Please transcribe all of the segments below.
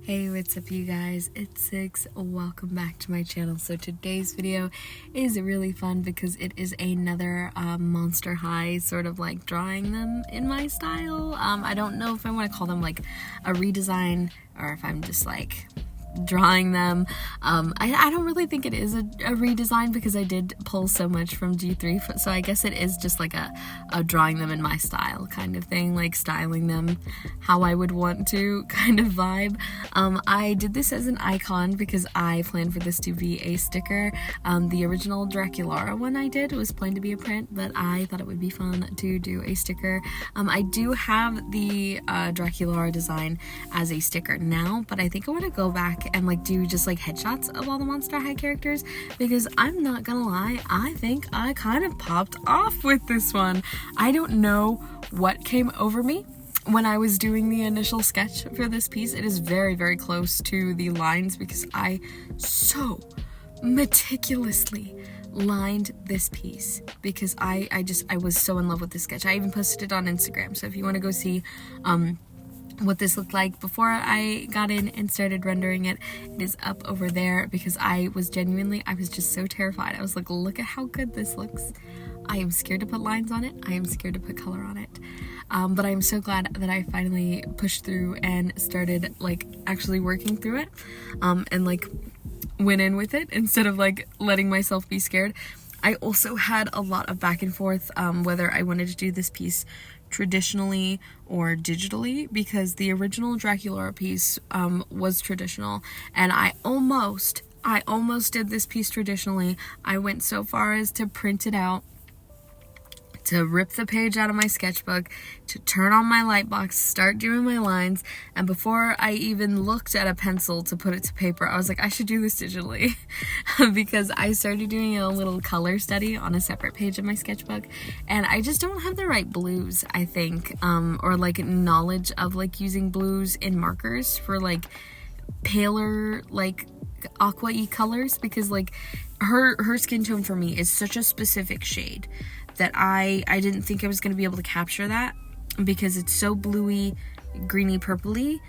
Hey, what's up you guys? It's Six. Welcome back to my channel. So today's video is really fun because it is another Monster High sort of like drawing them in my style. I don't know if I want to call them like a redesign or if I'm just like drawing them. I don't really think it is a redesign because I did pull so much from G3, so I guess it is just like a drawing them in my style kind of thing, like styling them how I would want to kind of vibe. I did this as an icon because I planned for this to be a sticker. The original Draculaura one I did was planned to be a print, but I thought it would be fun to do a sticker. I do have the Draculaura design as a sticker now, but I think I want to go back and like do just like headshots of all the Monster High characters because I'm not gonna lie, I think I kind of popped off with this one. I don't know what came over me when I was doing the initial sketch for this piece. It is very, very close to the lines because I so meticulously lined this piece because I was so in love with this sketch. I even posted it on Instagram, so if you want to go see what this looked like before I got in and started rendering it, it is up over there because I was just so terrified. I was like, look at how good this looks. I am scared to put lines on it. I am scared to put color on it. But I'm so glad that I finally pushed through and started like actually working through it, and like went in with it instead of like letting myself be scared. I also had a lot of back and forth whether I wanted to do this piece traditionally or digitally because the original Draculaura piece was traditional, and I almost did this piece traditionally. I went so far as to print it out, to rip the page out of my sketchbook, to turn on my light box, start doing my lines, and before I even looked at a pencil to put it to paper, I was like, I should do this digitally because I started doing a little color study on a separate page of my sketchbook, and I just don't have the right blues, I think, or like knowledge of like using blues in markers for like paler like aqua-y colors, because like her skin tone for me is such a specific shade that I didn't think I was going to be able to capture that because it's so bluey, greeny, purpley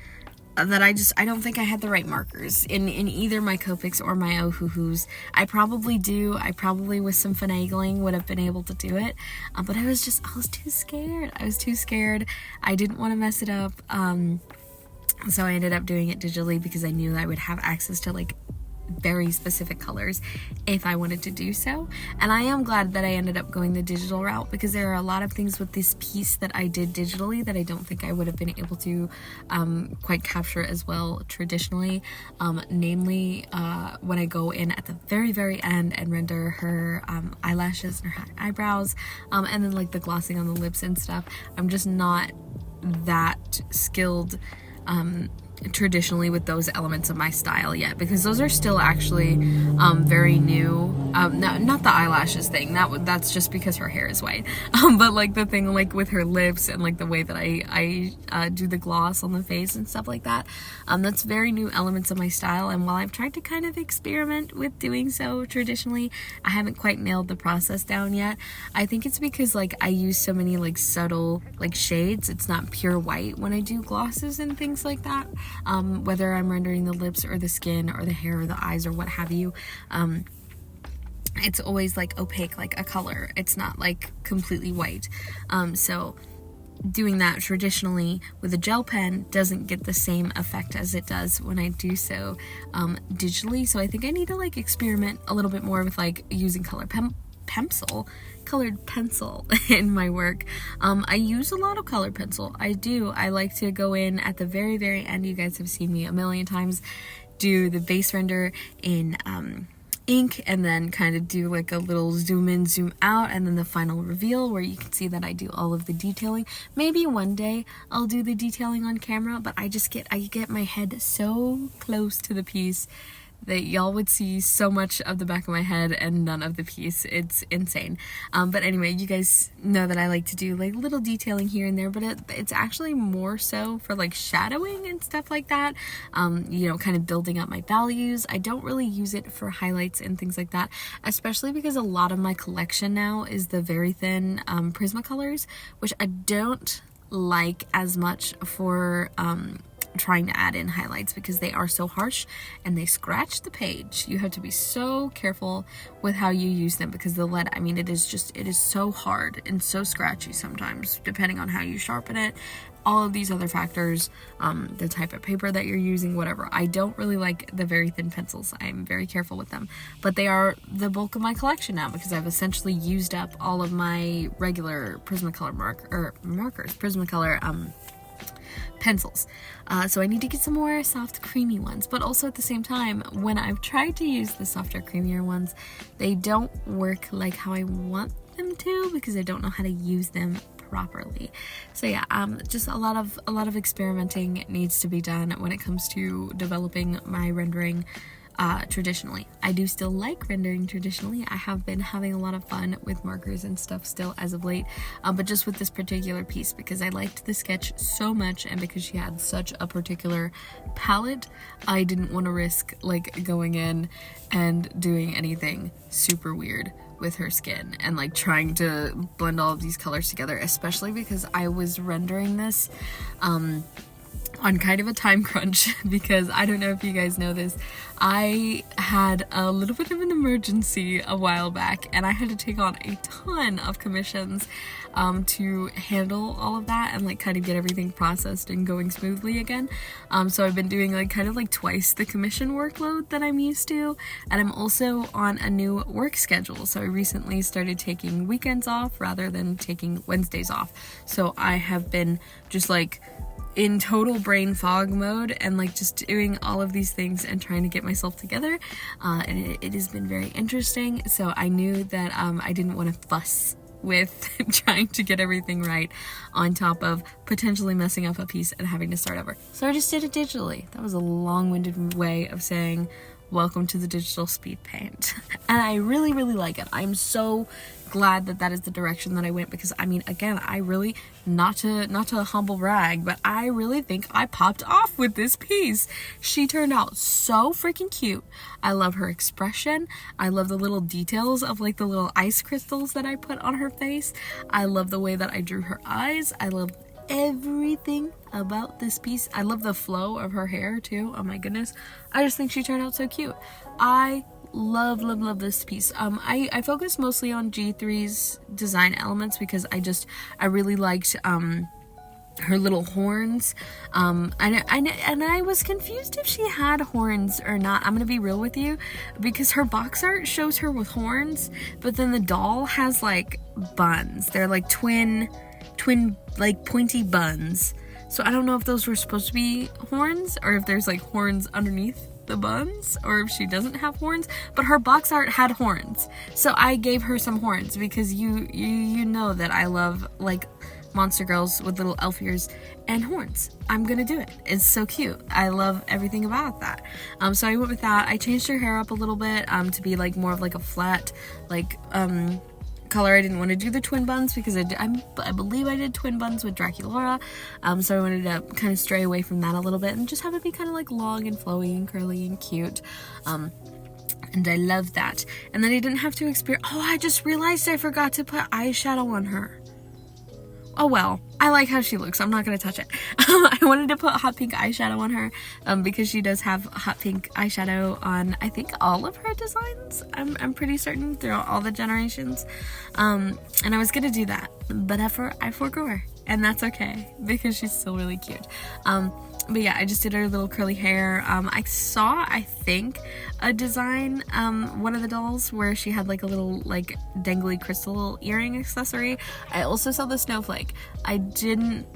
that I don't think I had the right markers in either my Copics or my Ohuhus. I probably with some finagling would have been able to do it, but I was too scared. I didn't want to mess it up, so I ended up doing it digitally because I knew that I would have access to like very specific colors if I wanted to do so. And I am glad that I ended up going the digital route because there are a lot of things with this piece that I did digitally that I don't think I would have been able to quite capture as well traditionally, namely when I go in at the very, very end and render her eyelashes and her eyebrows, and then like the glossing on the lips and stuff. I'm just not that skilled traditionally with those elements of my style yet because those are still actually very new. Not the eyelashes thing, that's just because her hair is white, but like the thing like with her lips and like the way that I do the gloss on the face and stuff like that, that's very new elements of my style. And while I've tried to kind of experiment with doing so traditionally, I haven't quite nailed the process down yet. I think it's because like I use so many like subtle like shades. It's not pure white when I do glosses and things like that. Whether I'm rendering the lips or the skin or the hair or the eyes or what have you, it's always like opaque, like a color. It's not like completely white. So doing that traditionally with a gel pen doesn't get the same effect as it does when I do so digitally. So I think I need to like experiment a little bit more with like using colored pencil in my work. I use a lot of colored pencil. I like to go in at the very, very end. You guys have seen me a million times do the base render in ink and then kind of do like a little zoom in, zoom out, and then the final reveal where you can see that I do all of the detailing. Maybe one day I'll do the detailing on camera, but I get my head so close to the piece that y'all would see so much of the back of my head and none of the piece. It's insane. But anyway, you guys know that I like to do like little detailing here and there, but it's actually more so for like shadowing and stuff like that. You know, kind of building up my values. I don't really use it for highlights and things like that, especially because a lot of my collection now is the very thin Prismacolors, which I don't like as much for trying to add in highlights because they are so harsh and they scratch the page. You have to be so careful with how you use them because the lead, I mean, it is so hard and so scratchy sometimes depending on how you sharpen it. All of these other factors, the type of paper that you're using, whatever. I don't really like the very thin pencils. I'm very careful with them, but they are the bulk of my collection now because I've essentially used up all of my regular Prismacolor Prismacolor pencils. So I need to get some more soft, creamy ones, but also at the same time, when I've tried to use the softer, creamier ones, they don't work like how I want them to because I don't know how to use them properly. So yeah, just a lot of experimenting needs to be done when it comes to developing my rendering traditionally. I do still like rendering traditionally. I have been having a lot of fun with markers and stuff still as of late, but just with this particular piece because I liked the sketch so much and because she had such a particular palette, I didn't want to risk like going in and doing anything super weird with her skin and like trying to blend all of these colors together, especially because I was rendering this on kind of a time crunch because I don't know if you guys know this, I had a little bit of an emergency a while back and I had to take on a ton of commissions to handle all of that and like kind of get everything processed and going smoothly again. So I've been doing like kind of like twice the commission workload that I'm used to, and I'm also on a new work schedule. So I recently started taking weekends off rather than taking Wednesdays off. So I have been just like in total brain fog mode and like just doing all of these things and trying to get myself together, and it has been very interesting. So I knew that I didn't want to fuss with trying to get everything right on top of potentially messing up a piece and having to start over. So I just did it digitally. That was a long-winded way of saying welcome to the digital Speedpaint. And I really, really like it. I'm so glad that that is the direction that I went because I mean, again, I really, not to humble brag, but I really think I popped off with this piece. She turned out so freaking cute. I love her expression. I love the little details of like the little ice crystals that I put on her face. I love the way that I drew her eyes. I love everything about this piece. I love the flow of her hair too. Oh my goodness. I just think she turned out so cute. I love this piece. I focus mostly on G3's design elements because I really liked her little horns, and I was confused if she had horns or not. I'm gonna be real with you because her box art shows her with horns, but then the doll has like buns. They're like twin like pointy buns. So I don't know if those were supposed to be horns or if there's like horns underneath the buns or if she doesn't have horns, but her box art had horns. So I gave her some horns because you know that I love like monster girls with little elf ears and horns. I'm gonna do it. It's so cute. I love everything about that. So I went with that. I changed her hair up a little bit to be like more of like a flat like color. I didn't want to do the twin buns because I believe I did twin buns with Draculaura, so I wanted to kind of stray away from that a little bit and just have it be kind of like long and flowy and curly and cute, and I love that. And then I didn't have to experience. Oh, I just realized I forgot to put eyeshadow on her. Oh well, I like how she looks. I'm not going to touch it. I wanted to put hot pink eyeshadow on her because she does have hot pink eyeshadow on, I think, all of her designs. I'm pretty certain throughout all the generations. And I was going to do that, but I forgot her. And that's okay because she's still really cute. But yeah, I just did her little curly hair. I saw, I think, a design, one of the dolls where she had like a little like dangly crystal earring accessory. I also saw the snowflake. I didn't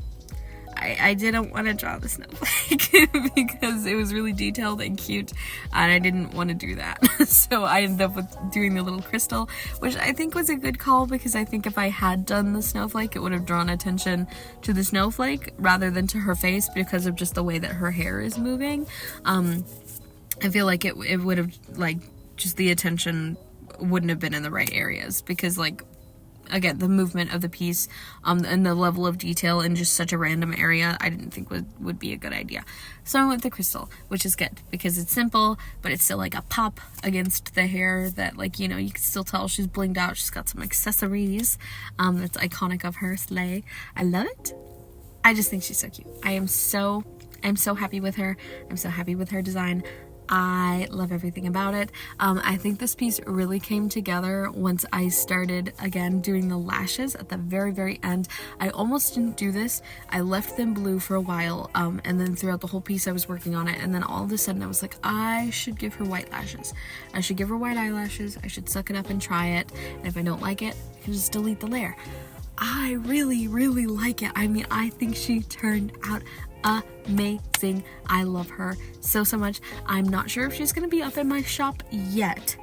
want to draw the snowflake because it was really detailed and cute and I didn't want to do that. So I ended up with doing the little crystal, which I think was a good call because I think if I had done the snowflake, it would have drawn attention to the snowflake rather than to her face because of just the way that her hair is moving. I feel like it would have, like, just the attention wouldn't have been in the right areas because, like, again, the movement of the piece and the level of detail in just such a random area I didn't think would be a good idea. So I went with the crystal, which is good because it's simple, but it's still like a pop against the hair that, like, you know, you can still tell she's blinged out. She's got some accessories that's iconic of her. Slay. I love it. I just think she's so cute. I am so I'm so happy with her. I'm so happy with her design. I love everything about it. I think this piece really came together once I started again doing the lashes at the very end. I almost didn't do this. I left them blue for a while, and then throughout the whole piece I was working on it, and then all of a sudden I was like, I should give her white lashes. I should give her white eyelashes. I should suck it up and try it, and if I don't like it, I can just delete the layer. I really like it. I mean, I think she turned out amazing. I love her so much. I'm not sure if she's gonna be up in my shop yet,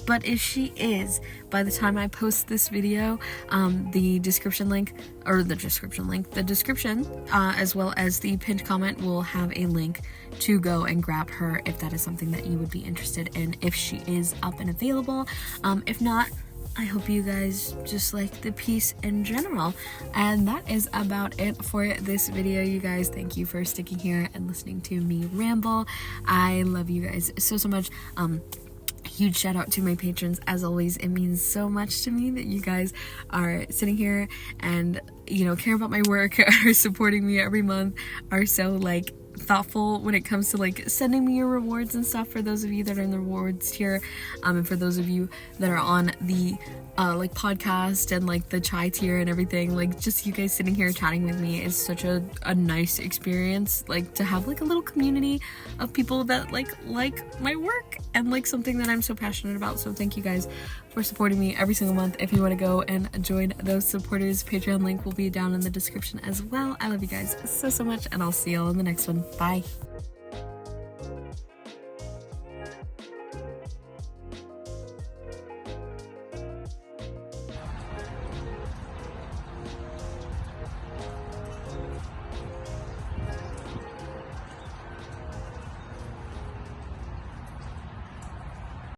but if she is, by the time I post this video, the description as well as the pinned comment will have a link to go and grab her if that is something that you would be interested in, if she is up and available. If not, I hope you guys just like the piece in general. And that is about it for this video, you guys. Thank you for sticking here and listening to me ramble. I love you guys so much. Huge shout out to my patrons. As always, it means so much to me that you guys are sitting here and, you know, care about my work, are supporting me every month, are so like thoughtful when it comes to like sending me your rewards and stuff. For those of you that are in the rewards tier, and for those of you that are on the like podcast and like the chai tier and everything, like just you guys sitting here chatting with me is such a nice experience, like to have like a little community of people that like my work and like something that I'm so passionate about. So thank you guys for supporting me every single month. If you want to go and join those supporters, Patreon link will be down in the description as well. I love you guys so much, and I'll see y'all in the next one. Bye.